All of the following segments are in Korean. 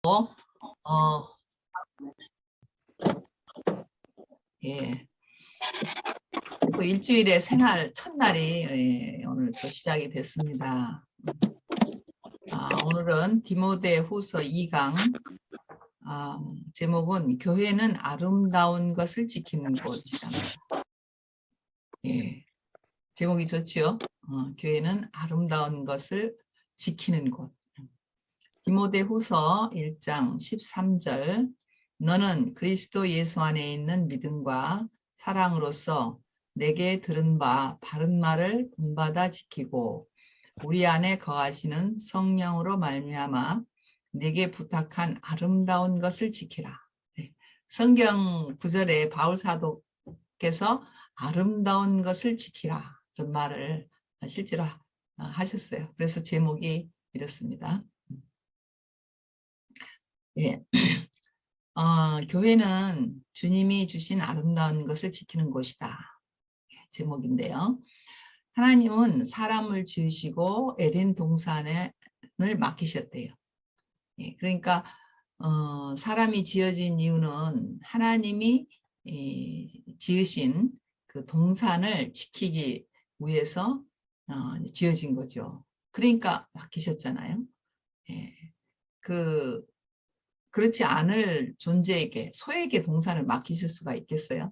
어, 예. 또 일주일의 생활 첫날이 오늘 또 시작이 됐습니다. 오늘은 디모데후서 2강 제목은 교회는 아름다운 것을 지키는 곳이랍니다. 예, 제목이 좋지요. 교회는 아름다운 것을 지키는 곳. 디모데후서 1장 13절 너는 그리스도 예수 안에 있는 믿음과 사랑으로서 내게 들은 바 바른 말을 본받아 지키고 우리 안에 거하시는 성령으로 말미암아 내게 부탁한 아름다운 것을 지키라. 네. 성경 구절에 바울 사도께서 아름다운 것을 지키라 그런 말을 실제로 하셨어요. 그래서 제목이 이렇습니다. 예. 교회는 주님이 주신 아름다운 것을 지키는 곳이다. 제목인데요. 하나님은 사람을 지으시고 에덴 동산을 맡기셨대요. 예, 그러니까 사람이 지어진 이유는 하나님이 지으신 그 동산을 지키기 위해서 지어진 거죠. 그러니까 맡기셨잖아요. 예, 그렇지 않을 존재에게, 소에게 동산을 맡기실 수가 있겠어요?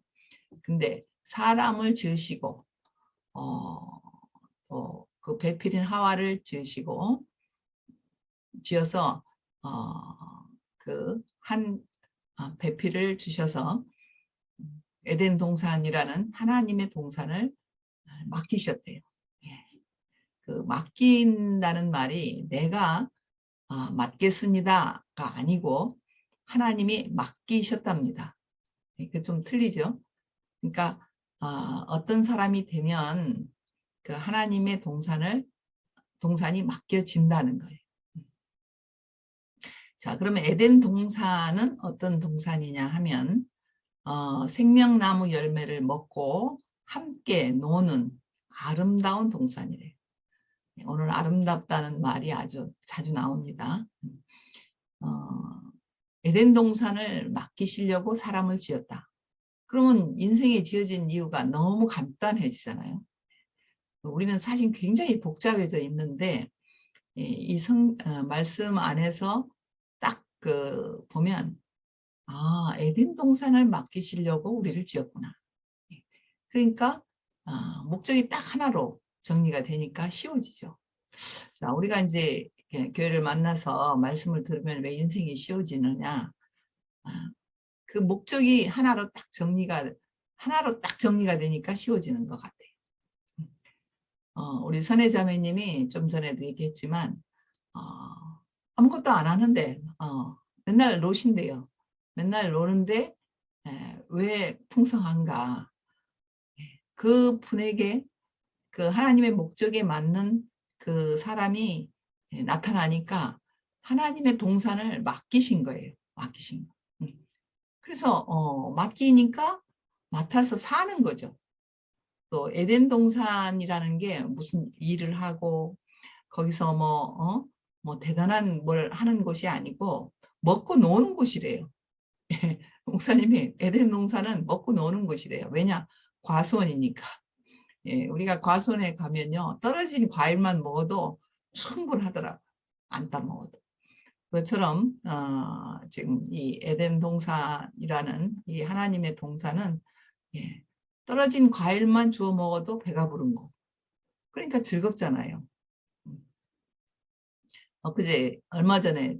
근데 사람을 지으시고 그 배필인 하와를 지어서 그 한 배필을 주셔서 에덴 동산이라는 하나님의 동산을 맡기셨대요. 예. 그 맡긴다는 말이 내가 맡겠습니다가 아니고 하나님이 맡기셨답니다. 그 좀 틀리죠. 그러니까 어떤 사람이 되면 그 하나님의 동산이 맡겨진다는 거예요. 자, 그러면 에덴 동산은 어떤 동산이냐 하면 생명나무 열매를 먹고 함께 노는 아름다운 동산이래요. 오늘 아름답다는 말이 아주 자주 나옵니다. 에덴 동산을 맡기시려고 사람을 지었다. 그러면 인생이 지어진 이유가 너무 간단해지잖아요. 우리는 사실 굉장히 복잡해져 있는데 이 말씀 안에서 딱 보면 에덴 동산을 맡기시려고 우리를 지었구나. 그러니까 목적이 딱 하나로 정리가 되니까 쉬워지죠. 자, 우리가 이제 교회를 만나서 말씀을 들으면 왜 인생이 쉬워지느냐? 그 목적이 하나로 딱 정리가 되니까 쉬워지는 것 같아요. 우리 선혜자매님이 좀 전에도 얘기했지만 아무것도 안 하는데 맨날 노신대요. 맨날 노는데 왜 풍성한가? 그 분에게 그 하나님의 목적에 맞는 그 사람이 나타나니까 하나님의 동산을 맡기신 거예요. 맡기신 거. 그래서 맡기니까 맡아서 사는 거죠. 또 에덴 동산이라는 게 무슨 일을 하고 거기서 뭐 대단한 뭘 하는 곳이 아니고 먹고 노는 곳이래요. 목사님이 에덴 동산은 먹고 노는 곳이래요. 왜냐? 과수원이니까. 예, 우리가 과수원에 가면요. 떨어진 과일만 먹어도 충분하더라고요. 안 따먹어도. 그것처럼 지금 이 에덴 동산이라는 이 하나님의 동산은 예, 떨어진 과일만 주워 먹어도 배가 부른 거. 그러니까 즐겁잖아요. 그제 얼마 전에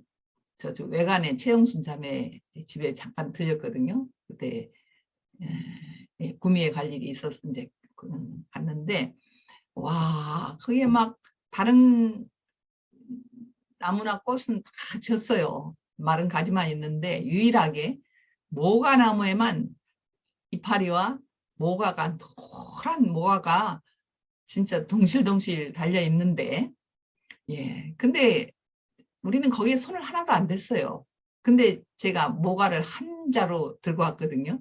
저 외간에 최영순 자매 집에 잠깐 들렸거든요. 그때 구미에 갈 일이 있었어 이제 갔는데 와 그게 막 다른 나무나 꽃은 다 졌어요. 마른 가지만 있는데 유일하게 모가나무에만 이파리와 모가가 노란 모가가 진짜 덩실덩실 달려 있는데 예 근데 우리는 거기에 손을 하나도 안 댔어요. 근데 제가 모가를 한 자루 들고 왔거든요.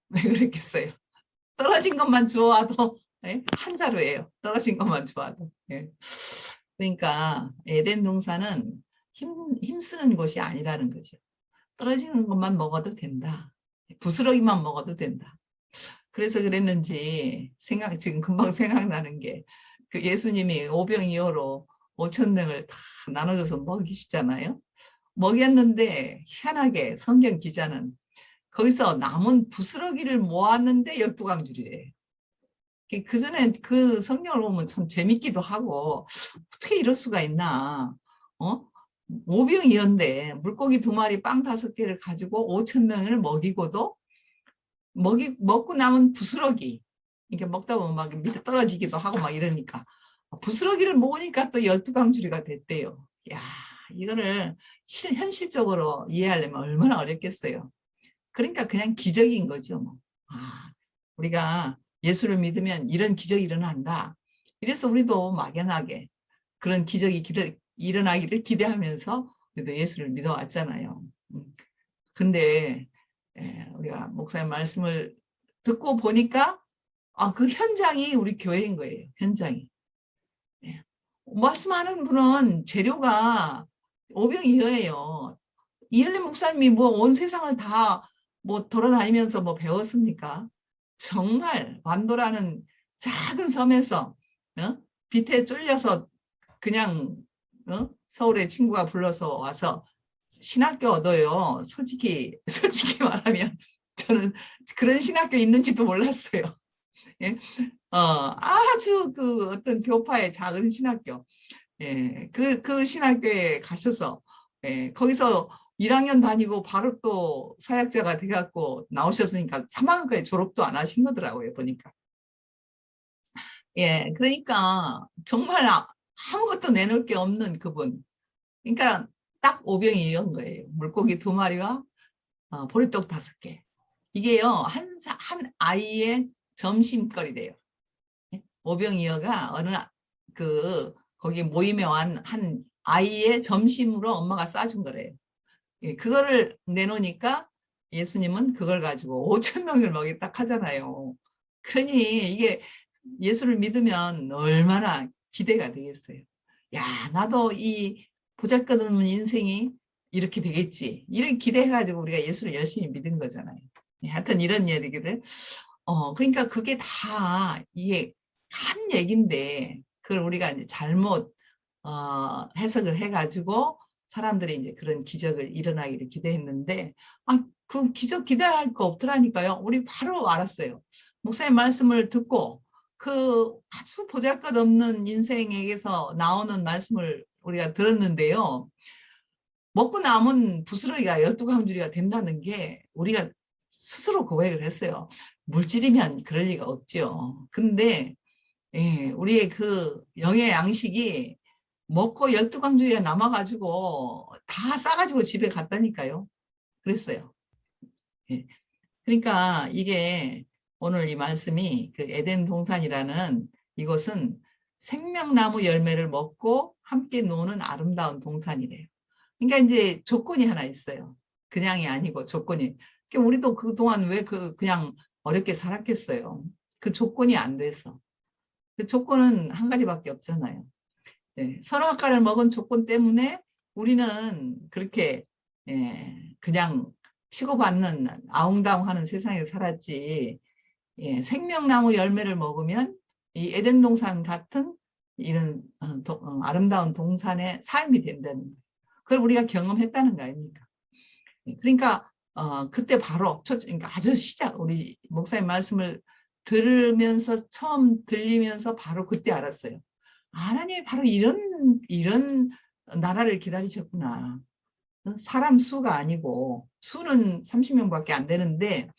왜 그랬겠어요? 떨어진 것만 주워와도 예? 한 자루예요. 떨어진 것만 주워와도. 예. 그러니까 에덴 동산은 힘쓰는 것이 아니라는 거죠. 떨어지는 것만 먹어도 된다. 부스러기만 먹어도 된다. 그래서 그랬는지 지금 금방 생각나는 게 그 예수님이 오병이어로 5천 명을 다 나눠줘서 먹이시잖아요. 먹였는데 희한하게 성경 기자는 거기서 남은 부스러기를 모았는데 12강줄이래요. 그전에 그 성경을 보면 참 재밌기도 하고 어떻게 이럴 수가 있나. 오병이어인데 물고기 2마리 빵 5개를 가지고 5천 명을 먹이고도 먹고 남은 부스러기 이렇게 먹다 보면 막 밑에 떨어지기도 하고 막 이러니까 부스러기를 먹으니까 또 12강줄이가 됐대요. 야, 이거를 현실적으로 이해하려면 얼마나 어렵겠어요. 그러니까 그냥 기적인 거죠. 뭐. 우리가 예수를 믿으면 이런 기적이 일어난다. 이래서 우리도 막연하게 그런 기적이 일어나기를 기대하면서 우리도 예수를 믿어왔잖아요. 근데 우리가 목사님 말씀을 듣고 보니까 그 현장이 우리 교회인 거예요. 현장이. 말씀하는 분은 재료가 오병이어예요. 이엘리 목사님이 뭐 온 세상을 다 뭐 돌아다니면서 뭐 배웠습니까? 정말 완도라는 작은 섬에서 빛에 쫄려서 그냥 서울에 친구가 불러서 와서 신학교 얻어요. 솔직히 말하면 저는 그런 신학교 있는지도 몰랐어요. 예? 아주 그 어떤 교파의 작은 신학교. 예, 그 신학교에 가셔서 거기서 1학년 다니고 바로 또 사역자가 돼갖고 나오셨으니까 3학년까지 졸업도 안 하신 거더라고요, 보니까. 예, 그러니까 정말 아무것도 내놓을 게 없는 그분. 그러니까 딱 오병이어인 거예요. 물고기 2마리와 보리떡 5개. 이게요, 한 아이의 점심거리래요. 오병이어가 거기 모임에 온 한 아이의 점심으로 엄마가 싸준 거래요. 그거를 내놓으니까 예수님은 그걸 가지고 5천 명을 먹였다 하잖아요. 그러니 이게 예수를 믿으면 얼마나 기대가 되겠어요. 야, 나도 이 보잘것없는 인생이 이렇게 되겠지. 이런 기대해가지고 우리가 예수를 열심히 믿은 거잖아요. 하여튼 이런 얘기들. 그러니까 그게 다 이게 한 얘기인데 그걸 우리가 이제 잘못 해석을 해가지고 사람들이 이제 그런 기적을 일어나기를 기대했는데 그 기적 기대할 거 없더라니까요. 우리 바로 알았어요. 목사님 말씀을 듣고 그 아주 보잘것없는 인생에게서 나오는 말씀을 우리가 들었는데요. 먹고 남은 부스러기가 12강줄이가 된다는 게 우리가 스스로 고백을 했어요. 물질이면 그럴 리가 없죠. 근데 우리의 그 영의 양식이 먹고 12강줄이가 남아가지고 다 싸가지고 집에 갔다니까요. 그랬어요. 예. 그러니까 이게 오늘 이 말씀이 그 에덴 동산이라는 이것은 생명나무 열매를 먹고 함께 노는 아름다운 동산이래요. 그러니까 이제 조건이 하나 있어요. 그냥이 아니고 조건이. 그러니까 우리도 그동안 왜 그냥 어렵게 살았겠어요. 그 조건이 안 돼서. 그 조건은 한 가지밖에 없잖아요. 선악과를 먹은 조건 때문에 우리는 그렇게 그냥 치고받는 아웅다웅하는 세상에 살았지. 생명나무 열매를 먹으면 이 에덴 동산 같은 이런 아름다운 동산의 삶이 된다는 거예요. 그걸 우리가 경험했다는 거 아닙니까? 그러니까 그때 바로 그러니까 아주 우리 목사님 말씀을 들으면서 처음 들리면서 바로 그때 알았어요. 하나님이 바로 이런 나라를 기다리셨구나. 사람 수가 아니고 수는 30명밖에 안 되는데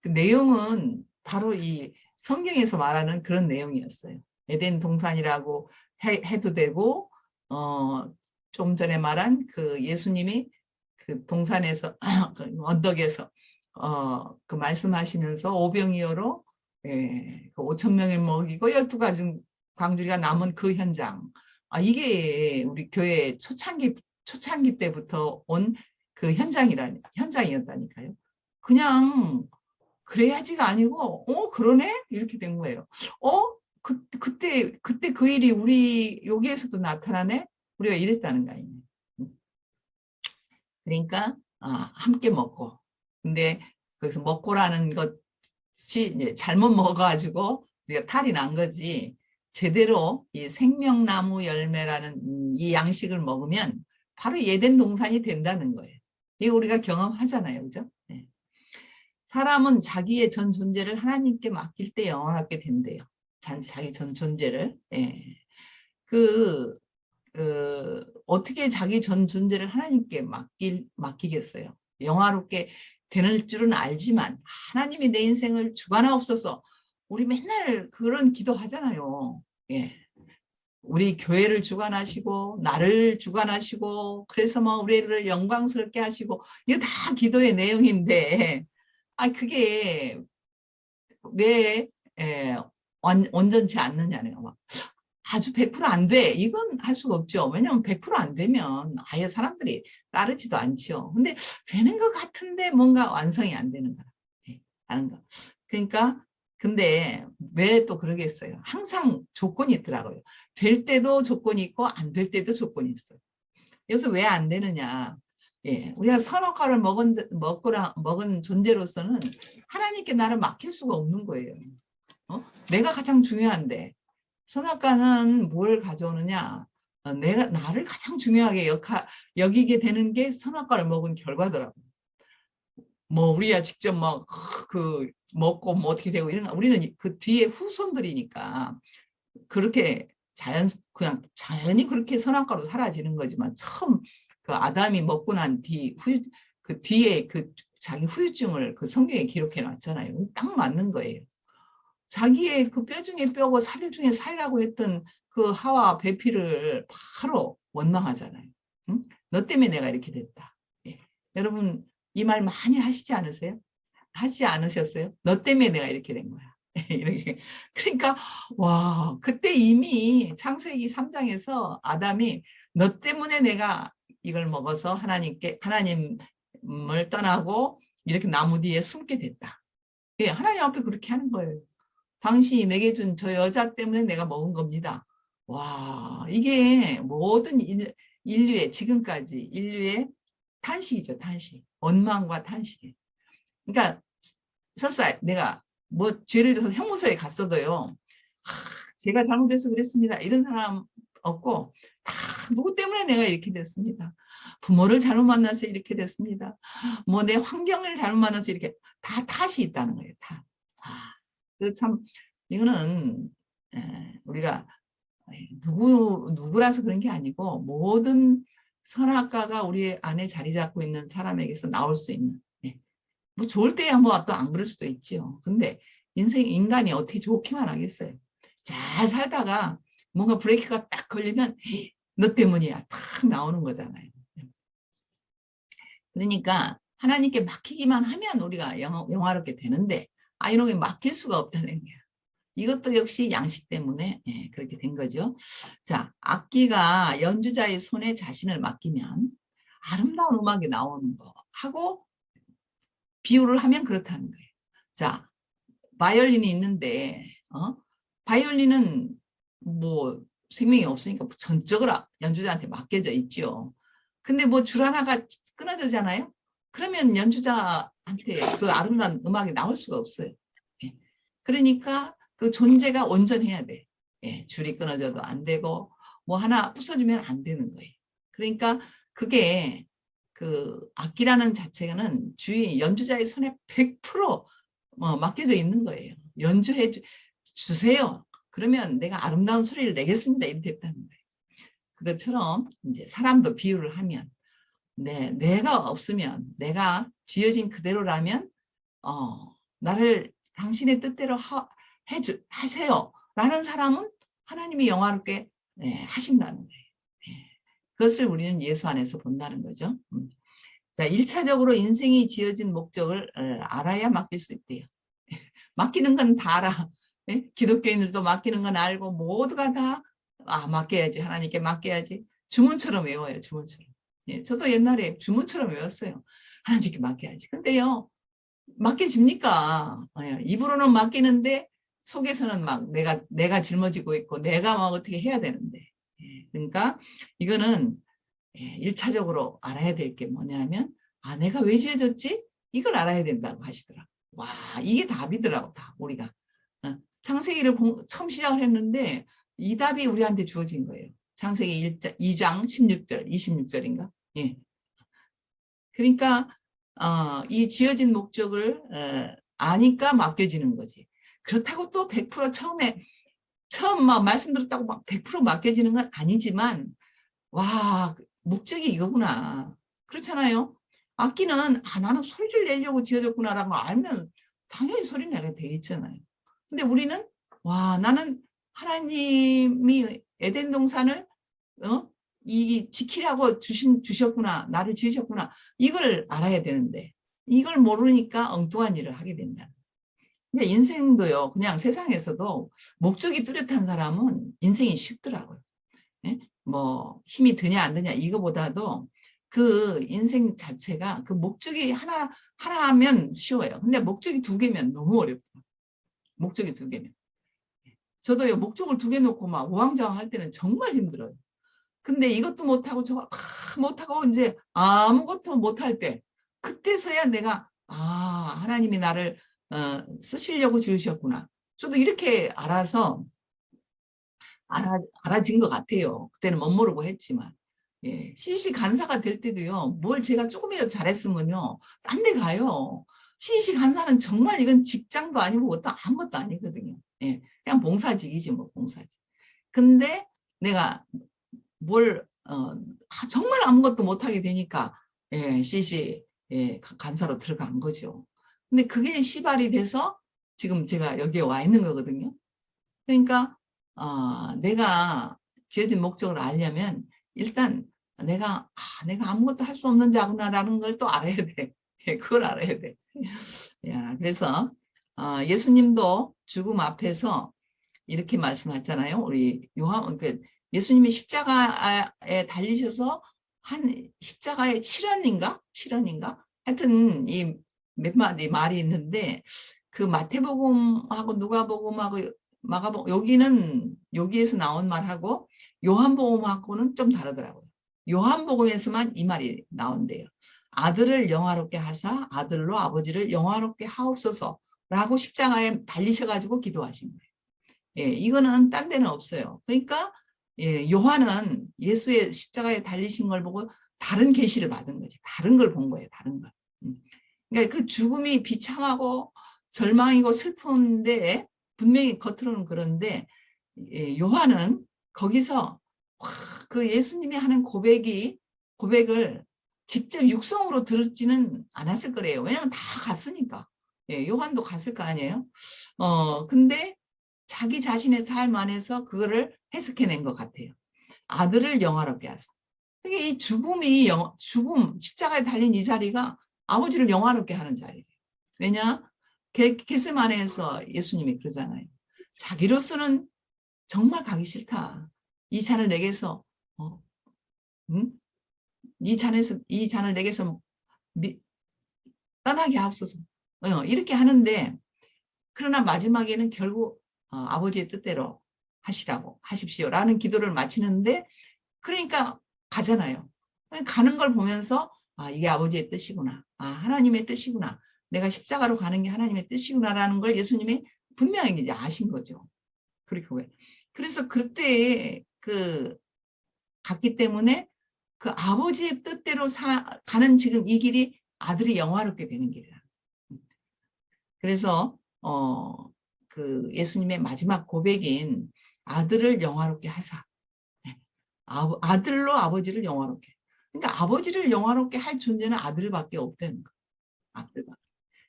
그 내용은 바로 이 성경에서 말하는 그런 내용이었어요. 에덴 동산이라고 해도 되고 좀 전에 말한 그 예수님이 그 동산에서 그 언덕에서 그 말씀하시면서 오병이어로 그 5천 명을 먹이고 12가지 광주리가 남은 그 현장. 이게 우리 교회 초창기 때부터 온 그 현장이었다니까요. 그냥 그래야지가 아니고 그러네? 이렇게 된 거예요. 그때 그 일이 우리 여기에서도 나타나네? 우리가 이랬다는 거 아니에요. 그러니까 함께 먹고. 근데 거기서 먹고라는 것이 이제 잘못 먹어가지고 우리가 탈이 난 거지. 제대로 이 생명나무 열매라는 이 양식을 먹으면 바로 예덴 동산이 된다는 거예요. 이거 우리가 경험하잖아요, 그죠? 네. 사람은 자기의 전 존재를 하나님께 맡길 때 영원하게 된대요. 자기 전 존재를. 예. 그 어떻게 자기 전 존재를 하나님께 맡기겠어요? 영화롭게 되는 줄은 알지만 하나님이 내 인생을 주관하옵소서. 우리 맨날 그런 기도하잖아요. 예. 우리 교회를 주관하시고 나를 주관하시고 그래서 뭐 우리를 영광스럽게 하시고 이거 다 기도의 내용인데 그게 왜 온전치 않느냐는 거. 아주 100%안 돼. 이건 할 수가 없죠. 왜냐하면 100%안 되면 아예 사람들이 따르지도 않죠. 근데 되는 것 같은데 뭔가 완성이 안 되는 거야. 하는 거. 그러니까 근데 왜 또 그러겠어요. 항상 조건이 있더라고요. 될 때도 조건이 있고 안 될 때도 조건이 있어요. 여기서 왜 안 되느냐. 예, 우리가 선악과를 먹은 존재로서는 하나님께 나를 맡길 수가 없는 거예요. 내가 가장 중요한데 선악과는 뭘 가져오느냐? 나를 가장 중요하게 여기게 되는 게 선악과를 먹은 결과더라고. 뭐 우리야 직접 뭐 그 먹고 뭐 어떻게 되고 이런 우리는 그 뒤에 후손들이니까 그렇게 그냥 자연히 그렇게 선악과로 사라지는 거지만 처음 그 아담이 먹고 난 그 뒤에 그 자기 후유증을 그 성경에 기록해 놨잖아요. 딱 맞는 거예요. 자기의 그 뼈 중에 뼈고 살 중에 살이라고 했던 그 하와 배필을 바로 원망하잖아요. 응? 너 때문에 내가 이렇게 됐다. 예. 여러분 이 말 많이 하시지 않으세요? 하시지 않으셨어요? 너 때문에 내가 이렇게 된 거야. 이렇게. 그러니까 와 그때 이미 창세기 3장에서 아담이 너 때문에 내가 이걸 먹어서 하나님을 떠나고 이렇게 나무 뒤에 숨게 됐다. 예, 하나님 앞에 그렇게 하는 거예요. 당신이 내게 준 저 여자 때문에 내가 먹은 겁니다. 와, 이게 모든 인류의 지금까지 인류의 탄식이죠, 탄식. 원망과 탄식. 그러니까 설사 내가 뭐 죄를 져서 형무소에 갔어도요. 제가 잘못해서 그랬습니다. 이런 사람 없고 다 누구 때문에 내가 이렇게 됐습니다. 부모를 잘못 만나서 이렇게 됐습니다. 뭐 내 환경을 잘못 만나서 이렇게 다 탓이 있다는 거예요. 다. 참 이거는 우리가 누구라서 그런 게 아니고 모든 선악과가 우리 안에 자리 잡고 있는 사람에게서 나올 수 있는 뭐 좋을 때야 뭐 또 안 그럴 수도 있지요. 근데 인간이 어떻게 좋기만 하겠어요. 잘 살다가 뭔가 브레이크가 딱 걸리면 너 때문이야 탁 나오는 거잖아요. 그러니까 하나님께 맡기기만 하면 우리가 영화롭게 되는데 이런 게 맡길 수가 없다는 거야. 이것도 역시 양식 때문에 그렇게 된 거죠. 자, 악기가 연주자의 손에 자신을 맡기면 아름다운 음악이 나오는 거 하고 비유를 하면 그렇다는 거예요. 자, 바이올린이 있는데 바이올린은 뭐 생명이 없으니까 전적으로 연주자한테 맡겨져 있죠. 근데 뭐 줄 하나가 끊어지잖아요. 그러면 연주자한테 그 아름다운 음악이 나올 수가 없어요. 그러니까 그 존재가 온전해야 돼. 줄이 끊어져도 안 되고 뭐 하나 부서지면 안 되는 거예요. 그러니까 그게 그 악기라는 자체는 연주자의 손에 100% 맡겨져 있는 거예요. 연주해 주세요. 그러면 내가 아름다운 소리를 내겠습니다. 이렇게 됐다는 거예요. 그것처럼 이제 사람도 비유를 하면 내가 없으면 내가 지어진 그대로라면 나를 당신의 뜻대로 하세요. 라는 사람은 하나님이 영화롭게 하신다는 거예요. 그것을 우리는 예수 안에서 본다는 거죠. 자, 1차적으로 인생이 지어진 목적을 알아야 맡길 수 있대요. 맡기는 건 다 알아. 기독교인들도 맡기는 건 알고 모두가 다 맡겨야지. 하나님께 맡겨야지. 주문처럼 외워요. 주문처럼. 저도 옛날에 주문처럼 외웠어요. 하나님께 맡겨야지. 근데요. 맡겨집니까? 입으로는 맡기는데 속에서는 막 내가 짊어지고 있고 내가 막 어떻게 해야 되는데. 그러니까 이거는 1차적으로 알아야 될 게 뭐냐면 내가 왜 지어졌지? 이걸 알아야 된다고 하시더라고. 와, 이게 답이더라고. 다 우리가 창세기를 처음 시작을 했는데 이 답이 우리한테 주어진 거예요. 창세기 2장 16절 26절인가. 예. 그러니까 이 지어진 목적을 아니까 맡겨지는 거지. 그렇다고 또 100% 처음 막 말씀 들었다고 막 100% 맡겨지는 건 아니지만 와, 목적이 이거구나. 그렇잖아요. 악기는 나는 소리를 내려고 지어졌구나라고 알면 당연히 소리 내게 되겠잖아요. 근데 우리는 와, 나는 하나님이 에덴 동산을 이 지키라고 주셨구나. 나를 지으셨구나. 이걸 알아야 되는데 이걸 모르니까 엉뚱한 일을 하게 된다. 근데 인생도요. 그냥 세상에서도 목적이 뚜렷한 사람은 인생이 쉽더라고요. 예? 뭐 힘이 드냐 안 드냐 이거보다도 그 인생 자체가 그 목적이 하나 하면 쉬워요. 근데 목적이 두 개면 너무 어렵다. 목적이 두 개면. 저도요 목적을 두 개 놓고 막 우왕좌왕 할 때는 정말 힘들어요. 근데 이것도 못하고 저거 못하고 이제 아무것도 못할 때 그때서야 내가 하나님이 나를 쓰시려고 지으셨구나. 저도 이렇게 알아진 것 같아요. 그때는 못 모르고 했지만. 예, CC 간사가 될 때도요. 뭘 제가 조금이라도 잘했으면요. 딴 데 가요. CC 간사는 정말 이건 직장도 아니고 어떤 아무것도 아니거든요. 예, 그냥 봉사직이지 뭐 봉사직. 근데 내가 정말 아무것도 못하게 되니까 CC 간사로 들어간 거죠. 근데 그게 시발이 돼서 지금 제가 여기에 와 있는 거거든요. 그러니까 내가 지어진 목적을 알려면 일단 내가 아무것도 할 수 없는 자구나라는 걸 또 알아야 돼. 그걸 알아야 돼. 야, 그래서 예수님도 죽음 앞에서 이렇게 말씀하잖아요. 우리 예수님이 십자가에 달리셔서 한 십자가에 7원인가? 7원인가? 하여튼 이 몇 마디 말이 있는데 그 마태복음하고 누가복음하고 마가복음 여기에서 나온 말하고 요한복음하고는 좀 다르더라고요. 요한복음에서만 이 말이 나온대요. 아들을 영화롭게 하사 아들로 아버지를 영화롭게 하옵소서라고 십자가에 달리셔가지고 기도하신 거예요. 예, 이거는 딴 데는 없어요. 그러니까 요한은 예수의 십자가에 달리신 걸 보고 다른 계시를 받은 거지. 다른 걸 본 거예요. 다른 걸. 그러니까 그 죽음이 비참하고 절망이고 슬픈데 분명히 겉으로는 그런데 요한은 거기서 그 예수님이 하는 고백을 직접 육성으로 들었지는 않았을 거래요. 왜냐하면 다 갔으니까. 요한도 갔을 거 아니에요. 근데 자기 자신의 삶 안에서 그거를 해석해낸 것 같아요. 아들을 영화롭게 하사. 그러니까 이 죽음, 십자가에 달린 이 자리가 아버지를 영화롭게 하는 자리예요. 왜냐? 겟세마네에서 예수님이 그러잖아요. 자기로서는 정말 가기 싫다. 이 잔을 내게서 이 잔을 내게서 떠나게 하옵소서. 이렇게 하는데 그러나 마지막에는 결국 아버지의 뜻대로 하십시오라는 기도를 마치는데 그러니까 가잖아요. 가는 걸 보면서 이게 아버지의 뜻이구나. 하나님의 뜻이구나. 내가 십자가로 가는 게 하나님의 뜻이구나라는 걸 예수님이 분명히 이제 아신 거죠. 그래서 그때 갔기 때문에 그 아버지의 뜻대로 가는 지금 이 길이 아들이 영화롭게 되는 길이라. 그래서 그 예수님의 마지막 고백인 아들을 영화롭게 하사. 아들로 아버지를 영화롭게. 그러니까 아버지를 영화롭게 할 존재는 아들밖에 없다는 거. 아들밖에.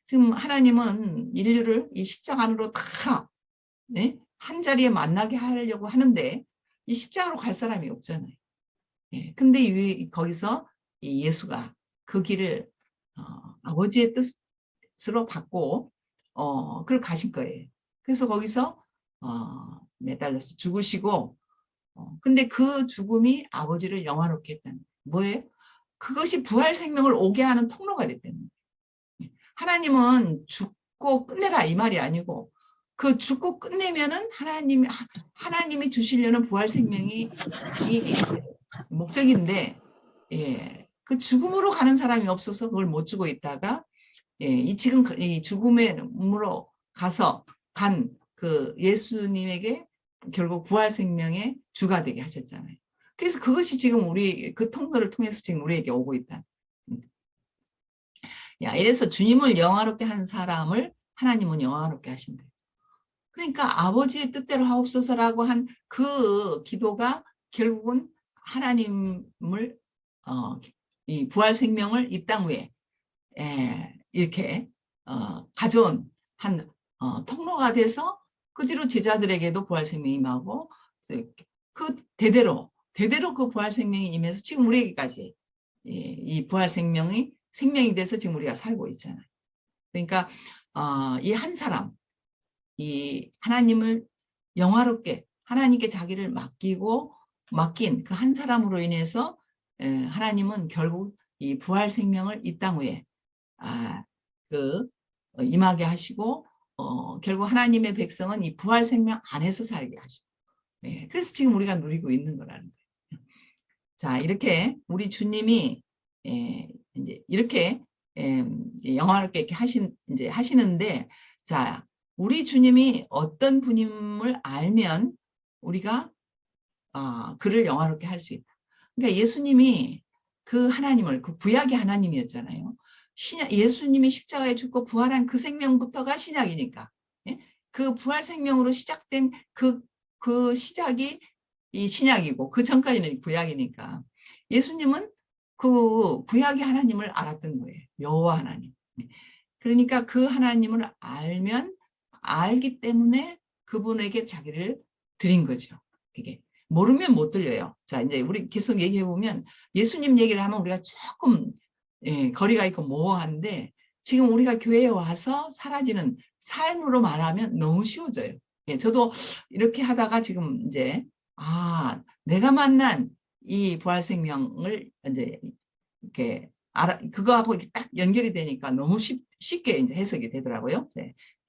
지금 하나님은 인류를 이 십자가 안으로 다 한 자리에 만나게 하려고 하는데 이 십자가로 갈 사람이 없잖아요. 근데 거기서 이 예수가 그 길을 아버지의 뜻으로 받고 그걸 가신 거예요. 그래서 거기서 매달려서 죽으시고 근데 그 죽음이 아버지를 영화롭게 했다는 거예요. 뭐예요? 그것이 부활 생명을 오게 하는 통로가 됐다는 거예요. 하나님은 죽고 끝내라 이 말이 아니고 그 죽고 끝내면은 하나님이 주시려는 부활 생명이 이 목적인데 예, 그 죽음으로 가는 사람이 없어서 그걸 못 주고 있다가 예, 이 지금 이 죽음으로 가서 간 그 예수님에게 결국 부활 생명의 주가 되게 하셨잖아요. 그래서 그것이 지금 우리 그 통로를 통해서 지금 우리에게 오고 있다. 야, 이래서 주님을 영화롭게 한 사람을 하나님은 영화롭게 하신대요. 그러니까 아버지의 뜻대로 하옵소서라고 한 그 기도가 결국은 하나님을 이 부활 생명을 이 땅 위에 이렇게 가져온 한 통로가 돼서 그 뒤로 제자들에게도 부활 생명이 임하고 그 대대로 그 부활 생명이 임해서 지금 우리에게까지 이 부활 생명이 돼서 지금 우리가 살고 있잖아요. 그러니까 이 한 사람, 이 하나님을 영화롭게 하나님께 자기를 맡긴 그 한 사람으로 인해서 하나님은 결국 이 부활 생명을 이 땅 위에 그 임하게 하시고 결국 하나님의 백성은 이 부활 생명 안에서 살게 하시고 그래서 지금 우리가 누리고 있는 거라는 거예요. 자, 이렇게 우리 주님이 이제 이렇게 영화롭게 이렇게 하시는데, 자, 우리 주님이 어떤 분임을 알면 우리가 그를 영화롭게 할 수 있다. 그러니까 예수님이 그 하나님을, 그 구약의 하나님이었잖아요. 예수님이 십자가에 죽고 부활한 그 생명부터가 신약이니까. 예? 그 부활 생명으로 시작된 그 시작이 이 신약이고 그 전까지는 구약이니까. 예수님은 그 구약의 하나님을 알았던 거예요. 여호와 하나님. 그러니까 그 하나님을 알기 때문에 그분에게 자기를 드린 거죠. 이게 모르면 못 들려요. 자, 이제 우리 계속 얘기해 보면 예수님 얘기를 하면 우리가 조금 거리가 있고 모호한데 지금 우리가 교회에 와서 사라지는 삶으로 말하면 너무 쉬워져요. 저도 이렇게 하다가 지금 이제 내가 만난 이 부활 생명을 이제 이렇게 그거하고 이렇게 딱 연결이 되니까 너무 쉽게 이제 해석이 되더라고요.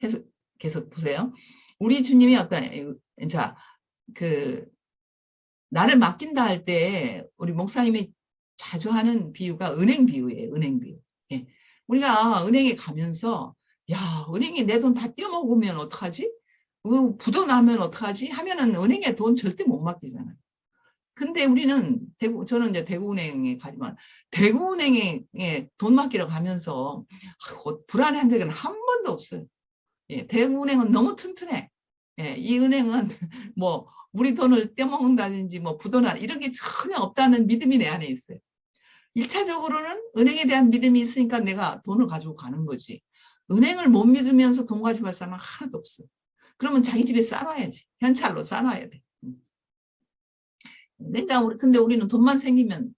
해석 계속 보세요. 우리 주님이 자, 나를 맡긴다 할 때 우리 목사님이 자주 하는 비유가 은행 비유예요. 은행 비유. 우리가 은행에 가면서 야, 은행에 내 돈 다 떼어먹으면 어떡하지? 부도 나면 어떡하지? 하면은 은행에 돈 절대 못 맡기잖아요. 근데 우리는 저는 이제 대구은행에 가지만 대구은행에 돈 맡기러 가면서 불안해한 적은 한 번도 없어요. 대구은행은 너무 튼튼해. 이 은행은 뭐 우리 돈을 떼먹는다든지 뭐 부도나 이런 게 전혀 없다는 믿음이 내 안에 있어요. 1차적으로는 은행에 대한 믿음이 있으니까 내가 돈을 가지고 가는 거지. 은행을 못 믿으면서 돈 가지고 갈 사람은 하나도 없어. 그러면 자기 집에 싸놔야지. 현찰로 싸놔야 돼. 그러니까 근데 우리는 돈만 생기면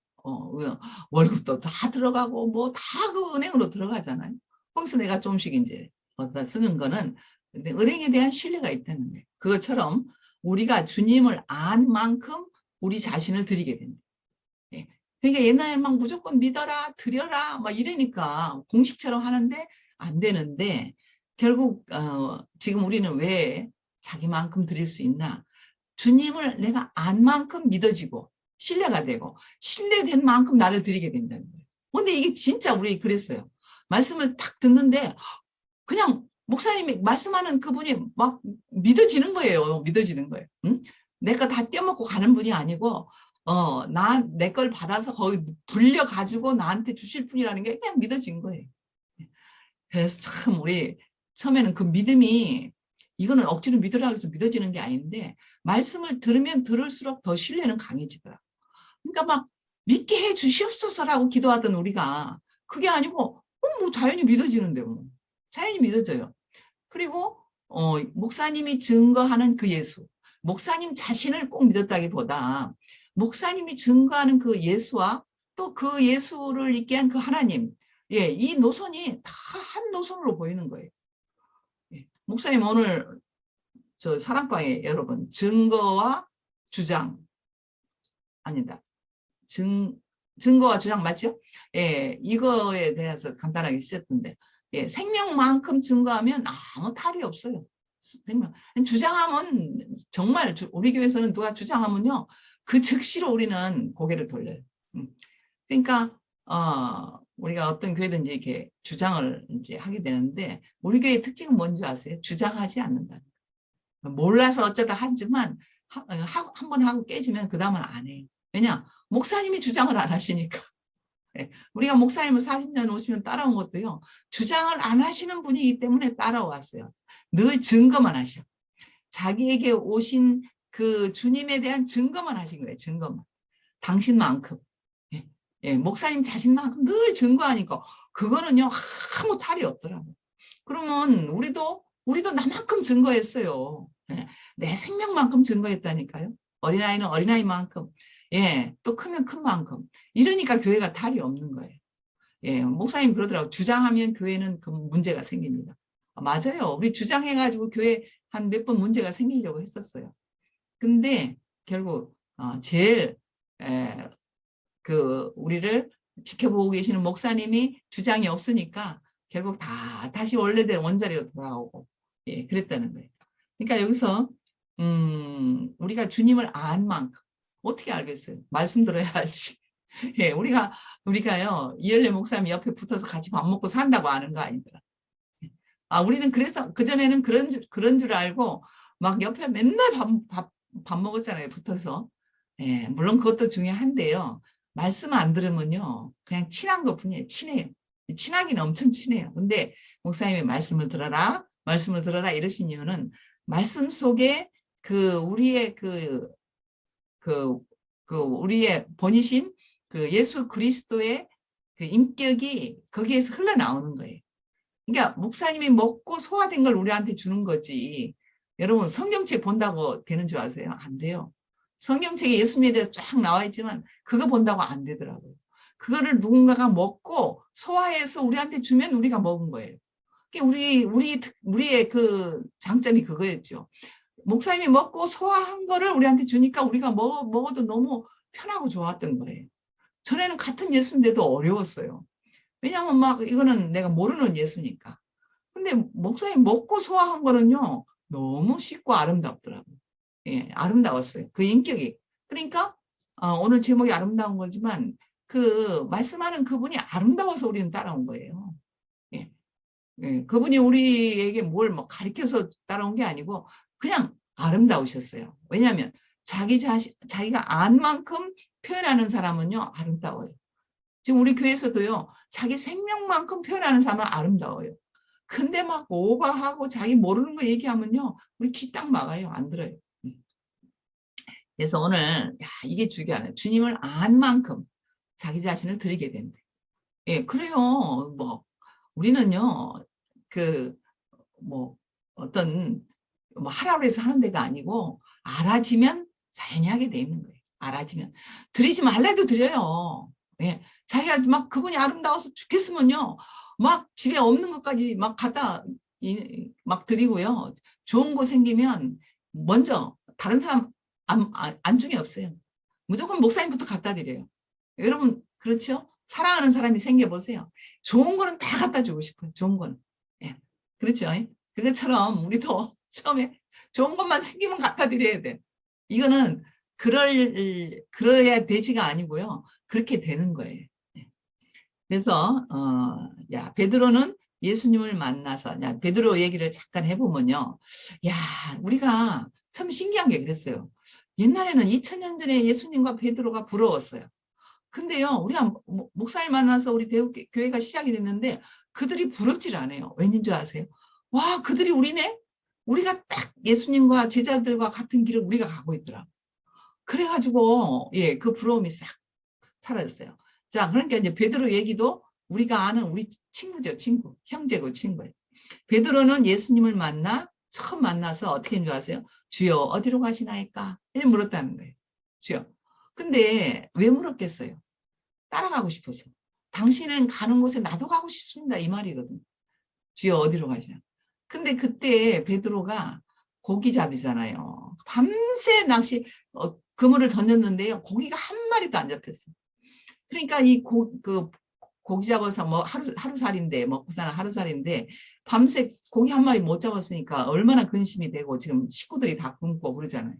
월급도 다 들어가고 뭐 다 그 은행으로 들어가잖아요. 거기서 내가 조금씩 이제 얻다 쓰는 거는 근데 은행에 대한 신뢰가 있다는 거예요. 그것처럼 우리가 주님을 안 만큼 우리 자신을 드리게 된다. 그러니까 옛날에 막 무조건 믿어라, 드려라, 막 이러니까 공식처럼 하는데 안 되는데 결국 지금 우리는 왜 자기만큼 드릴 수 있나? 주님을 내가 안 만큼 믿어지고 신뢰가 되고 신뢰된 만큼 나를 드리게 된다는 거예요. 근데 이게 진짜 우리 그랬어요. 말씀을 딱 듣는데 그냥 목사님이 말씀하는 그분이 막 믿어지는 거예요. 믿어지는 거예요. 응? 내가 다 떼먹고 가는 분이 아니고 내 걸 받아서 거기 불려가지고 나한테 주실 분이라는 게 그냥 믿어진 거예요. 그래서 참 우리 처음에는 그 믿음이 이거는 억지로 믿으라고 해서 믿어지는 게 아닌데 말씀을 들으면 들을수록 더 신뢰는 강해지더라고요. 그러니까 막 믿게 해 주시옵소서라고 기도하던 우리가 그게 아니고 뭐 자연히 믿어지는데 뭐. 자연히 믿어져요. 그리고 목사님이 증거하는 그 예수. 목사님 자신을 꼭 믿었다기보다 목사님이 증거하는 그 예수와 또 그 예수를 있게 한 그 하나님. 이 노선이 다 한 노선으로 보이는 거예요. 목사님 오늘 저 사랑방에 여러분 증거와 주장 아니다. 증거와 주장 맞죠? 이거에 대해서 간단하게 쓰셨던데 생명만큼 증거하면 아무 탈이 없어요. 생명. 주장하면 정말 우리 교회에서는 누가 주장하면요 그 즉시로 우리는 고개를 돌려요. 그러니까 우리가 어떤 교회든지 이렇게 주장을 이제 하게 되는데 우리 교회의 특징은 뭔지 아세요? 주장하지 않는다. 몰라서 어쩌다 하지만 한 번 하고 깨지면 그 다음은 안 해요. 왜냐? 목사님이 주장을 안 하시니까. 예, 우리가 목사님을 40년, 50년 따라온 것도요. 주장을 안 하시는 분이기 때문에 따라왔어요. 늘 증거만 하셔. 자기에게 오신 그 주님에 대한 증거만 하신 거예요. 증거만. 당신만큼. 예, 예, 목사님 자신만큼 늘 증거하니까 그거는요. 아무 탈이 없더라고요. 그러면 우리도 나만큼 증거했어요. 예, 내 생명만큼 증거했다니까요. 어린아이는 어린아이만큼. 예, 또 크면 큰 만큼. 이러니까 교회가 탈이 없는 거예요. 예, 목사님 그러더라고요. 주장하면 교회는 그 문제가 생깁니다. 맞아요. 우리 주장해가지고 교회 한 몇 번 문제가 생기려고 했었어요. 근데 결국 제일 우리를 지켜보고 계시는 목사님이 주장이 없으니까 결국 다 다시 원래대로 원자리로 돌아오고 예, 그랬다는 거예요. 그러니까 여기서 우리가 주님을 안 만큼 어떻게 알겠어요? 말씀 들어야 알지. 예, 우리가요 이열래 목사님 옆에 붙어서 같이 밥 먹고 산다고 아는 거 아니더라. 우리는 그래서 그전에는 그런 줄 알고 막 옆에 맨날 밥 먹었잖아요, 붙어서. 예, 물론 그것도 중요한데요. 말씀 안 들으면요, 그냥 친한 것 뿐이에요. 친해요. 친하기는 엄청 친해요. 근데 목사님이 말씀을 들어라 이러신 이유는 말씀 속에 우리의 우리의 본이신 예수 그리스도의 그 인격이 거기에서 흘러나오는 거예요. 그러니까 목사님이 먹고 소화된 걸 우리한테 주는 거지. 여러분 성경책 본다고 되는 줄 아세요? 안 돼요. 성경책에 예수님에 대해서 쫙 나와 있지만 그거 본다고 안 되더라고요. 그거를 누군가가 먹고 소화해서 우리한테 주면 우리가 먹은 거예요. 우리의 그 장점이 그거였죠. 목사님이 먹고 소화한 거를 우리한테 주니까 우리가 먹어도 너무 편하고 좋았던 거예요. 전에는 같은 예수인데도 어려웠어요. 왜냐하면 막 이거는 내가 모르는 예수니까. 근데 목사님 먹고 소화한 거는요. 너무 쉽고 아름답더라고요. 예, 아름다웠어요. 그 인격이. 그러니까 오늘 제목이 아름다운 거지만 그 말씀하는 그분이 아름다워서 우리는 따라온 거예요. 예, 예, 그분이 우리에게 뭘 뭐 가르쳐서 따라온 게 아니고 그냥 아름다우셨어요. 왜냐하면 자기가 안 만큼 표현하는 사람은요 아름다워요. 지금 우리 교회에서도요 자기 생명만큼 표현하는 사람은 아름다워요. 근데 막 오버하고 자기 모르는 거 얘기하면요 우리 귀 딱 막아요. 안 들어요. 그래서 오늘 이게 중요하네. 주님을 안 만큼 자기 자신을 드리게 된대. 예, 그래요. 뭐 우리는요 뭐 어떤 뭐 하라고 해서 하는 데가 아니고 알아지면 자연히 하게 돼 있는 거예요. 알아지면 드리지 말래도 드려요. 예, 자기가 막 그분이 아름다워서 죽겠으면요 막 집에 없는 것까지 막 갖다 막 드리고요. 좋은 거 생기면 먼저 다른 사람 안중에 없어요. 무조건 목사님부터 갖다 드려요. 여러분 그렇죠? 사랑하는 사람이 생겨보세요. 좋은 거는 다 갖다 주고 싶어요. 좋은 거는. 예. 그렇죠? 그것처럼 우리도 처음에 좋은 것만 생기면 갖다 드려야 돼. 이거는 그러야 되지가 아니고요. 그렇게 되는 거예요. 예. 그래서 베드로는 예수님을 만나서 베드로 얘기를 잠깐 해보면요. 야, 우리가 참 신기한 게 그랬어요. 옛날에는 2000년 전에 예수님과 베드로가 부러웠어요. 근데요, 우리가 목사님 만나서 우리 교회가 시작이 됐는데 그들이 부럽질 않아요. 왠지 줄 아세요? 와, 그들이 우리네? 우리가 딱 예수님과 제자들과 같은 길을 우리가 가고 있더라. 그래가지고 예, 그 부러움이 싹 사라졌어요. 자, 그러니까 이제 베드로 얘기도 우리가 아는 우리 친구죠, 친구, 형제고 친구예요. 베드로는 예수님을 처음 만나서 어떻게 한 줄 아세요? 주여 어디로 가시나이까? 이렇게 물었다는 거예요. 주여. 근데 왜 물었겠어요? 따라가고 싶어서. 당신은 가는 곳에 나도 가고 싶습니다. 이 말이거든. 주여 어디로 가시나. 근데 그때 베드로가 고기잡이잖아요. 밤새 그물을 던졌는데요. 고기가 한 마리도 안 잡혔어. 그러니까 고기 잡아서 뭐 하루살인데 먹고 사는 하루살인데 밤새 고기 한 마리 못 잡았으니까 얼마나 근심이 되고 지금 식구들이 다 굶고 그러잖아요.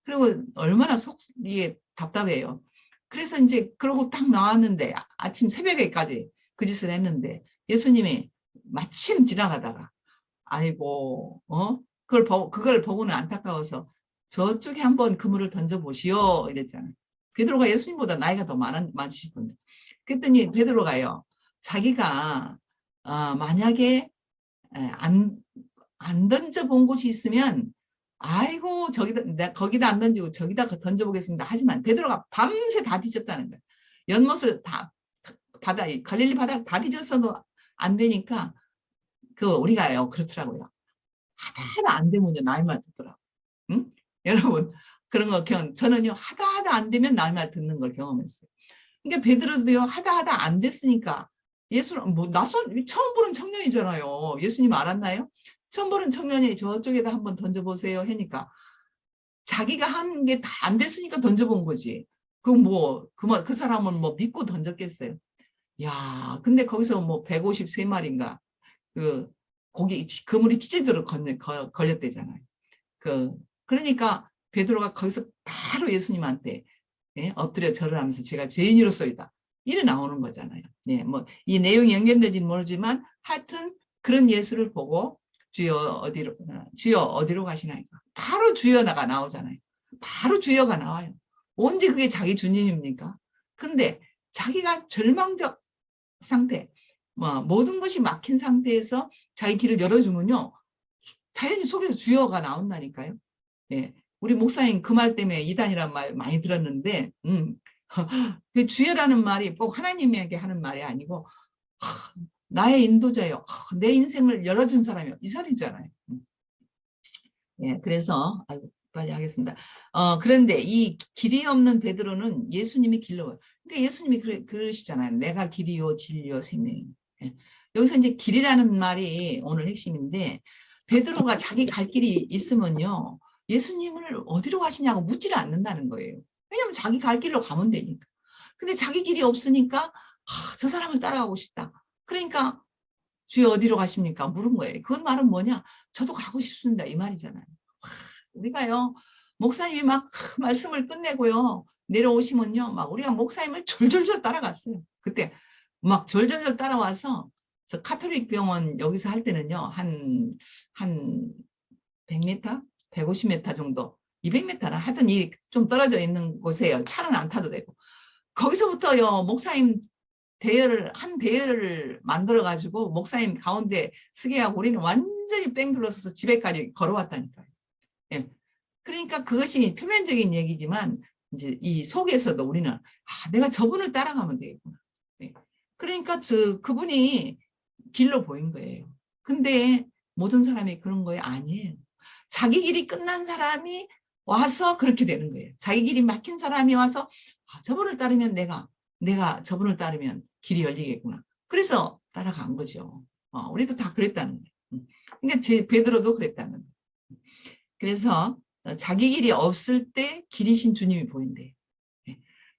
그리고 얼마나 이게 답답해요. 그래서 이제 그러고 딱 나왔는데 아침 새벽에까지 그 짓을 했는데 예수님이 마침 지나가다가 아이고 그걸 보고는 안타까워서 저쪽에 한번 그물을 던져보시오 이랬잖아요. 베드로가 예수님보다 나이가 더 많으실 건데 그랬더니 베드로가요 자기가 만약에 안, 안 던져본 곳이 있으면 아이고 저기다 거기다 안 던지고 저기다 던져보겠습니다. 하지만 베드로가 밤새 다 뒤졌다는 거예요. 연못을 다 갈릴리 바다 다 뒤졌어도 안 되니까 우리가요 그렇더라고요. 하다 안 되면요 나의 말 듣더라고. 응? 여러분 그런 거 저는요 하다 안 되면 나의 말 듣는 걸 경험했어요. 그러니까 베드로도요 하다 안 됐으니까 예수는 뭐 낯선 처음 보는 청년이잖아요. 예수님 알았나요? 처음 보는 청년이 저쪽에다 한번 던져보세요 하니까 자기가 한 게 다 안 됐으니까 던져본 거지. 그 사람은 뭐 믿고 던졌겠어요. 야, 근데 거기서 뭐 153마리인가 그 그물이 찢어지도록 걸렸대잖아요. 그러니까 베드로가 거기서 바로 예수님한테 엎드려 절을 하면서 제가 죄인으로서이다. 이래 나오는 거잖아요. 네, 뭐 이 내용이 연결되지는 모르지만 하여튼 그런 예수를 보고 주여 어디로 가시나이까? 바로 주여가 나오잖아요. 바로 주여가 나와요. 언제 그게 자기 주님입니까? 근데 자기가 절망적 상태, 모든 것이 막힌 상태에서 자기 길을 열어주면요. 자연히 속에서 주여가 나온다니까요. 예. 우리 목사님 그 말 때문에 이단이란 말 많이 들었는데, 그 주여라는 말이 꼭 하나님에게 하는 말이 아니고, 나의 인도자요. 내 인생을 열어준 사람이요. 이 사람이잖아요. 예, 그래서, 아이고, 빨리 하겠습니다. 그런데 이 길이 없는 베드로는 예수님이 길로, 그러니까 예수님이 그러시잖아요. 내가 길이요, 진리요, 생명이요. 예. 여기서 이제 길이라는 말이 오늘 핵심인데, 베드로가 자기 갈 길이 있으면요, 예수님을 어디로 가시냐고 묻지를 않는다는 거예요. 왜냐면 자기 갈 길로 가면 되니까. 근데 자기 길이 없으니까, 저 사람을 따라가고 싶다. 그러니까, 주여 어디로 가십니까? 물은 거예요. 그 말은 뭐냐? 저도 가고 싶습니다. 이 말이잖아요. 우리가요, 목사님이 막 말씀을 끝내고요, 내려오시면요, 막 우리가 목사님을 졸졸졸 따라갔어요. 그때 막 졸졸졸 따라와서 저 카톨릭 병원 여기서 할 때는요, 한 100m? 150m 정도, 200m나 하여튼 좀 떨어져 있는 곳에요. 차는 안 타도 되고. 거기서부터요, 목사님 한 대열을 만들어가지고 목사님 가운데 서게 하고 우리는 완전히 뺑 둘러서서 집에까지 걸어왔다니까요. 예. 그러니까 그것이 표면적인 얘기지만 이제 이 속에서도 우리는 내가 저분을 따라가면 되겠구나. 예. 그러니까 그분이 길로 보인 거예요. 근데 모든 사람이 그런 거예요? 아니에요. 자기 길이 끝난 사람이 와서 그렇게 되는 거예요. 자기 길이 막힌 사람이 와서 저분을 따르면 내가 저분을 따르면 길이 열리겠구나. 그래서 따라간 거죠. 우리도 다 그랬다는 거예요. 그러니까 베드로도 그랬다는 거예요. 그래서 자기 길이 없을 때 길이신 주님이 보인대요.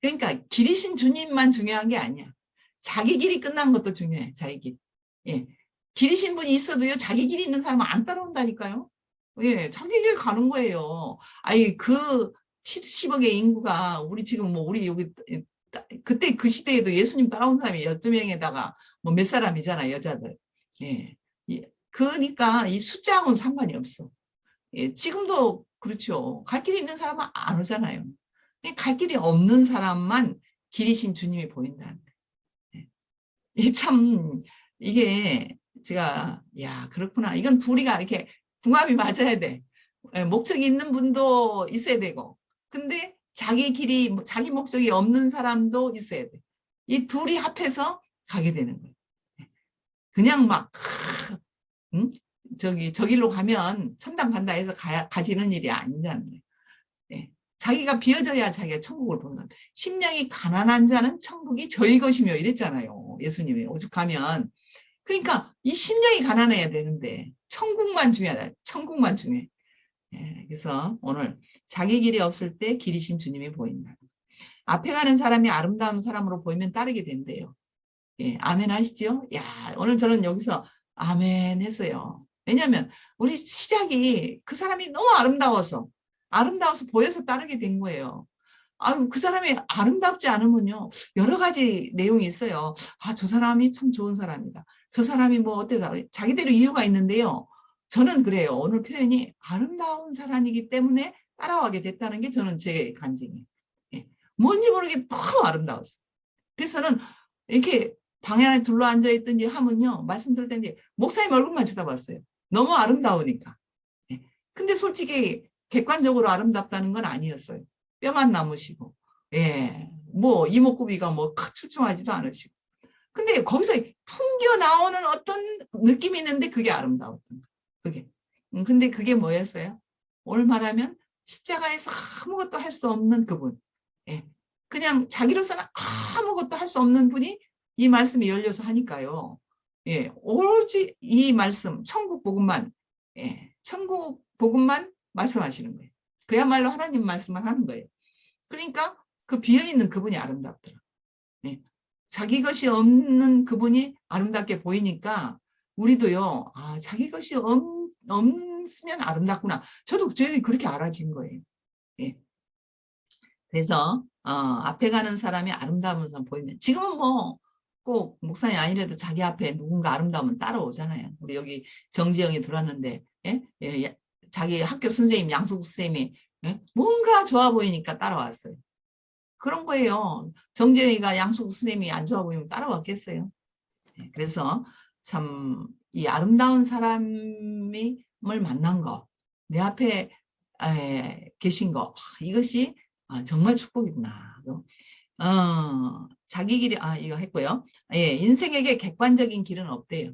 그러니까 길이신 주님만 중요한 게 아니야. 자기 길이 끝난 것도 중요해. 자기 길. 예. 길이신 분이 있어도요. 자기 길이 있는 사람은 안 따라온다니까요. 예, 자기 길 가는 거예요. 아니 70억의 인구가 우리 지금 우리 여기 그때 그 시대에도 예수님 따라온 사람이 12명에다가 몇 사람이잖아, 여자들. 예. 그러니까 이 숫자하고는 상관이 없어. 예, 지금도 그렇죠. 갈 길이 있는 사람은 안 오잖아요. 갈 길이 없는 사람만 길이신 주님이 보인다는 거예요. 참 이게 제가 그렇구나. 이건 둘이가 이렇게 궁합이 맞아야 돼. 목적이 있는 분도 있어야 되고 근데 자기 목적이 없는 사람도 있어야 돼. 이 둘이 합해서 가게 되는 거예요. 그냥 막 저길로 가면 천당 간다 해서 가지는 일이 아니라는 거예요. 네. 자기가 비어져야 자기가 천국을 보는 거예요. 심령이 가난한 자는 천국이 저희 것이며 이랬잖아요. 예수님이 오죽하면. 그러니까 이 심령이 가난해야 되는데 천국만 중요하다. 천국만 중요해. 네. 그래서 오늘 자기 길이 없을 때 길이신 주님이 보인다. 앞에 가는 사람이 아름다운 사람으로 보이면 따르게 된대요. 예, 아멘 하시죠? 야, 오늘 저는 여기서 아멘 했어요. 왜냐하면 우리 시작이 그 사람이 너무 아름다워서 보여서 따르게 된 거예요. 아유, 그 사람이 아름답지 않으면요. 여러 가지 내용이 있어요. 아, 저 사람이 참 좋은 사람이다. 저 사람이 뭐 어때다. 자기대로 이유가 있는데요. 저는 그래요. 오늘 표현이 아름다운 사람이기 때문에 따라가게 됐다는 게 저는 제 간증이에요. 예. 뭔지 모르게 너무 아름다웠어요. 그래서 저는 이렇게 방 안에 둘러앉아 있든지 하면요. 말씀 들을 때 목사님 얼굴만 쳐다봤어요. 너무 아름다우니까. 예. 근데 솔직히 객관적으로 아름답다는 건 아니었어요. 뼈만 남으시고, 예, 뭐 이목구비가 뭐 출중하지도 않으시고. 근데 거기서 풍겨 나오는 어떤 느낌이 있는데 그게 아름다웠던 거예요. 그게. 근데 그게 뭐였어요? 오늘 말하면 십자가에서 아무것도 할 수 없는 그분. 예. 그냥 자기로서는 아무것도 할 수 없는 분이 이 말씀이 열려서 하니까요. 예, 오로지 이 말씀, 천국 복음만, 예, 천국 복음만 말씀하시는 거예요. 그야말로 하나님 말씀만 하는 거예요. 그러니까 그 비어있는 그분이 아름답더라. 예. 자기 것이 없는 그분이 아름답게 보이니까 우리도요, 아, 자기 것이 없으면 아름답구나. 저도 그렇게 알아진 거예요. 예. 그래서 앞에 가는 사람이 아름다운 사람 보이면 지금은 뭐 꼭 목사님 아니라도 자기 앞에 누군가 아름다우면 따라오잖아요. 우리 여기 정지영이 들어왔는데 예? 예, 예. 자기 학교 선생님 양숙 선생님이 예? 뭔가 좋아 보이니까 따라왔어요. 그런 거예요. 정지영이가 양숙 선생님이 안 좋아 보이면 따라왔겠어요. 예, 그래서 참 이 아름다운 사람을 만난 거, 내 앞에 계신 거, 이것이 정말 축복이구나. 자기 길이, 이거 했고요. 예, 인생에게 객관적인 길은 없대요.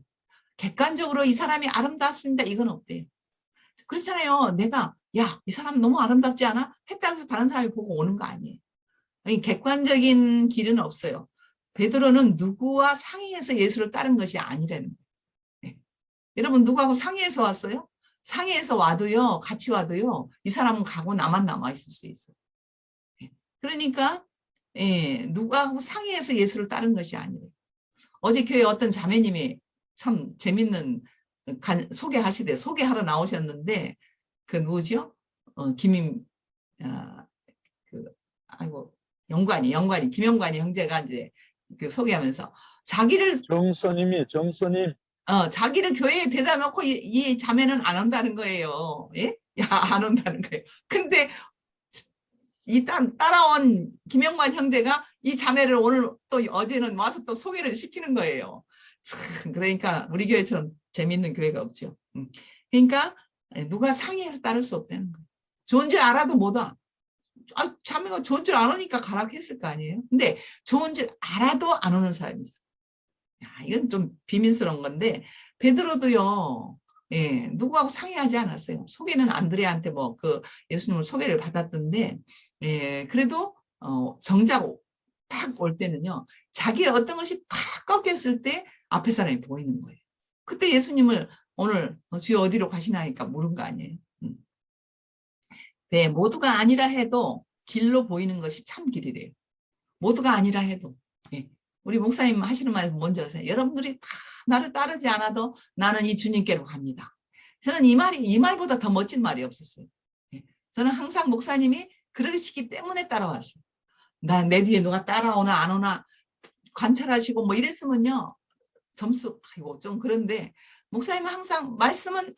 객관적으로 이 사람이 아름답습니다. 이건 없대요. 그렇잖아요. 내가, 야, 이 사람 너무 아름답지 않아? 했다고 해서 다른 사람이 보고 오는 거 아니에요. 객관적인 길은 없어요. 베드로는 누구와 상의해서 예수를 따른 것이 아니라는 거예요. 예. 여러분, 누구하고 상의해서 왔어요? 상의해서 와도요, 같이 와도요, 이 사람은 가고 나만 남아있을 수 있어요. 예. 그러니까, 예, 누구하고 상의해서 예수를 따른 것이 아니에요. 어제 교회 어떤 자매님이 참 재밌는 소개하러 나오셨는데, 그 누구죠? 김임, 그, 아이고, 김영관이 형제가 이제 그 소개하면서 정선님. 자기를 교회에 대다 놓고 이 자매는 안 온다는 거예요. 예? 야, 안 온다는 거예요. 근데 따라온 김영관 형제가 이 자매를 오늘 또 어제는 와서 또 소개를 시키는 거예요. 참, 그러니까 우리 교회처럼 재밌는 교회가 없죠. 그러니까 누가 상의해서 따를 수 없다는 거예요. 좋은 줄 알아도 못 와. 자매가 좋은 줄 알으니까 가라고 했을 거 아니에요. 근데 좋은 줄 알아도 안 오는 사람이 있어. 야, 이건 좀 비밀스러운 건데 베드로도요. 예, 누구하고 상의하지 않았어요. 소개는 안드레한테 뭐 그 예수님을 소개를 받았던데 예, 그래도 정작 딱 올 때는요. 자기의 어떤 것이 팍 꺾였을 때 앞에 사람이 보이는 거예요. 그때 예수님을 오늘 주여 어디로 가시나니까 물은 거 아니에요. 네, 모두가 아니라 해도 길로 보이는 것이 참 길이래요. 모두가 아니라 해도. 예. 우리 목사님 하시는 말 뭔지 아세요? 여러분들이 다 나를 따르지 않아도 나는 이 주님께로 갑니다. 저는 이 말보다 더 멋진 말이 없었어요. 예. 저는 항상 목사님이 그러시기 때문에 따라왔어요. 내 뒤에 누가 따라오나 안 오나 관찰하시고 뭐 이랬으면요. 점수, 아이고, 좀 그런데 목사님은 항상 말씀은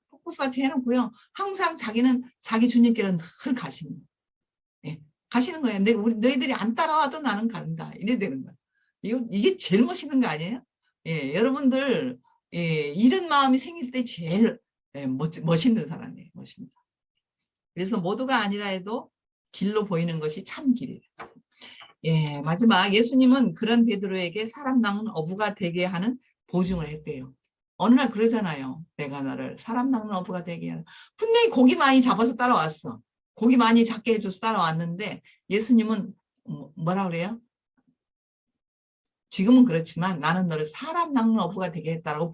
포커스같이 해놓고요. 항상 자기는 자기 주님께는 늘 가시는 거예요. 예, 가시는 거예요. 너희들이 안 따라와도 나는 간다. 이래 되는 거예요. 이게 제일 멋있는 거 아니에요? 예, 여러분들 예, 이런 마음이 생길 때 제일 멋있는 사람이에요. 멋있는 사람. 그래서 모두가 아니라 해도 길로 보이는 것이 참 길이에요. 예, 마지막 예수님은 그런 베드로에게 사람 낚는 어부가 되게 하는 보증을 했대요. 어느 날 그러잖아요. 내가 너를 사람 낚는 어부가 되게 하는. 분명히 고기 많이 잡아서 따라왔어. 고기 많이 잡게 해줘서 따라왔는데 예수님은 뭐라 그래요? 지금은 그렇지만 나는 너를 사람 낚는 어부가 되게 했다라고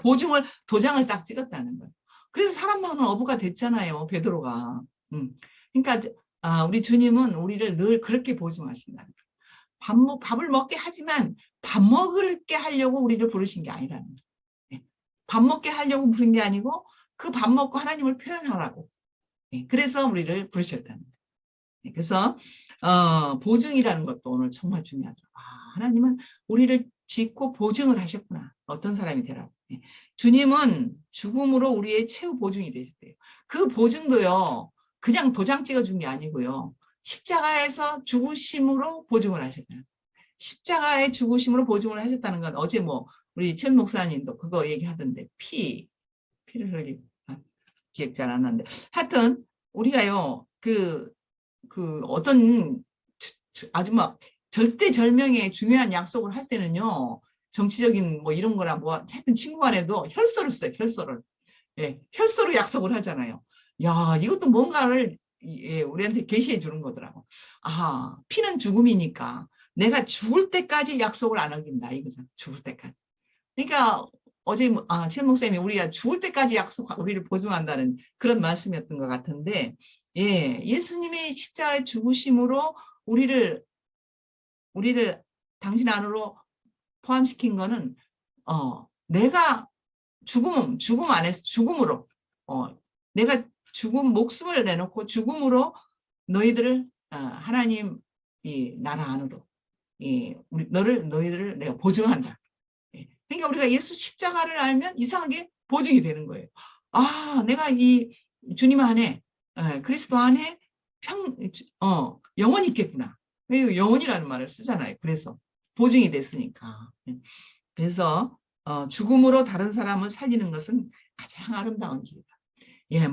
도장을 딱 찍었다는 거예요. 그래서 사람 낚는 어부가 됐잖아요. 베드로가. 그러니까 우리 주님은 우리를 늘 그렇게 보증하신다는 거예요. 밥을 먹게 하지만 밥 먹게 하려고 우리를 부르신 게 아니라는 거예요. 밥 먹게 하려고 부른 게 아니고 그 밥 먹고 하나님을 표현하라고. 그래서 우리를 부르셨다는 거예요. 그래서 보증이라는 것도 오늘 정말 중요하죠. 하나님은 우리를 짓고 보증을 하셨구나. 어떤 사람이 되라고. 예. 주님은 죽음으로 우리의 최후 보증이 되셨대요. 그 보증도요, 그냥 도장 찍어준 게 아니고요. 십자가에서 죽으심으로 보증을 하셨어요. 십자가의 죽으심으로 보증을 하셨다는 건 어제 뭐 우리 천 목사님도 그거 얘기하던데 피를 흘리고 기억 잘 안 나는데 하여튼 우리가요 어떤 아주 막 절대절명의 중요한 약속을 할 때는요 정치적인 뭐 이런 거나 뭐 하여튼 친구 간에도 혈서를 써요. 혈서를. 예, 혈서로 약속을 하잖아요. 야, 이것도 뭔가를 우리한테 계시해 주는 거더라고. 피는 죽음이니까 내가 죽을 때까지 약속을 안 어긴다 이거잖아. 죽을 때까지. 그러니까 어제 최 목사님이 우리가 죽을 때까지 우리를 보증한다는 그런 말씀이었던 것 같은데, 예수님의 십자가의 죽으심으로 우리를 당신 안으로 포함시킨 거는 내가 죽음 안에서 죽음으로 내가 목숨을 내놓고 죽음으로 너희들을 하나님 이 나라 안으로 너희들을 내가 보증한다. 그러니까 우리가 예수 십자가를 알면 이상하게 보증이 되는 거예요. 내가 이 주님 안에 그리스도 안에 영원히 있겠구나. 영원이라는 말을 쓰잖아요. 그래서 보증이 됐으니까. 그래서 죽음으로 다른 사람을 살리는 것은 가장 아름다운 길이다.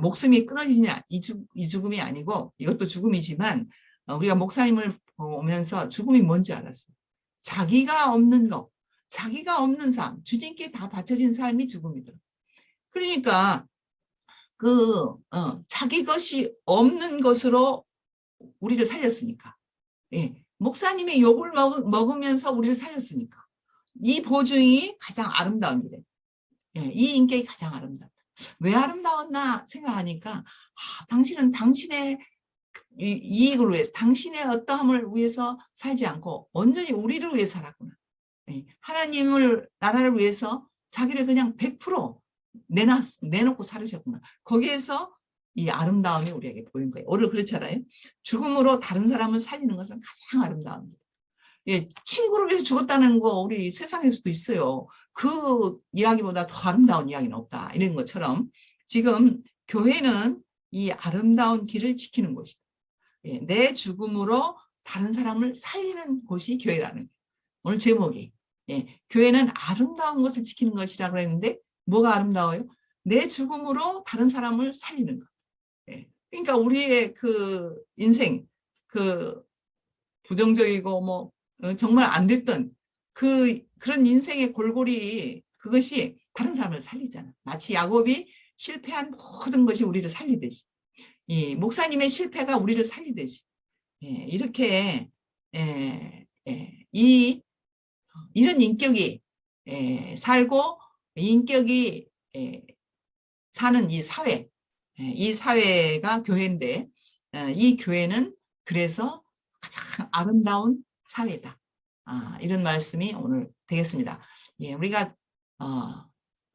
목숨이 끊어지냐 이 죽음이 아니고 이것도 죽음이지만 우리가 목사님을 보면서 죽음이 뭔지 알았어요. 자기가 없는 것, 자기가 없는 삶, 주님께 다 바쳐진 삶이 죽음이더라고요. 그러니까 자기 것이 없는 것으로 우리를 살렸으니까. 목사님의 욕을 먹으면서 우리를 살렸으니까. 이 보증이 가장 아름다운 일이에요. 이 인격이 가장 아름답다. 왜 아름다웠나 생각하니까 당신은 당신의 이익을 위해서 당신의 어떠함을 위해서 살지 않고 온전히 우리를 위해 살았구나. 하나님을 나라를 위해서 자기를 그냥 100% 내놓고 살으셨구나. 거기에서 이 아름다움이 우리에게 보인 거예요. 오늘 그렇잖아요. 죽음으로 다른 사람을 살리는 것은 가장 아름다운 일. 친구를 위해서 죽었다는 거 우리 세상에서도 있어요. 그 이야기보다 더 아름다운 이야기는 없다. 이런 것처럼 지금 교회는 이 아름다운 길을 지키는 곳이다. 내 죽음으로 다른 사람을 살리는 곳이 교회라는 거예요. 오늘 제목이 교회는 아름다운 것을 지키는 것이라고 했는데 뭐가 아름다워요? 내 죽음으로 다른 사람을 살리는 것. 그러니까 우리의 그 인생 부정적이고 뭐 정말 안 됐던 그런 인생의 골고리 그것이 다른 사람을 살리잖아. 마치 야곱이 실패한 모든 것이 우리를 살리듯이 이 목사님의 실패가 우리를 살리듯이 이렇게 이런 인격이 살고 인격이 사는 이 사회 이 사회가 교회인데 이 교회는 그래서 가장 아름다운 사회다. 이런 말씀이 오늘 되겠습니다. 우리가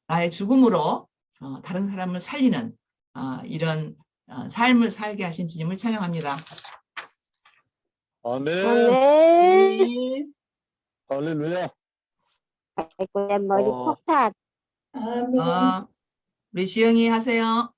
나의 죽음으로 다른 사람을 살리는 이런 삶을 살게 하신 주님을 찬양합니다. 아멘. 아멘. 할렐루야. 아이고야 머리 어. 폭탄. 우리 지영이 하세요.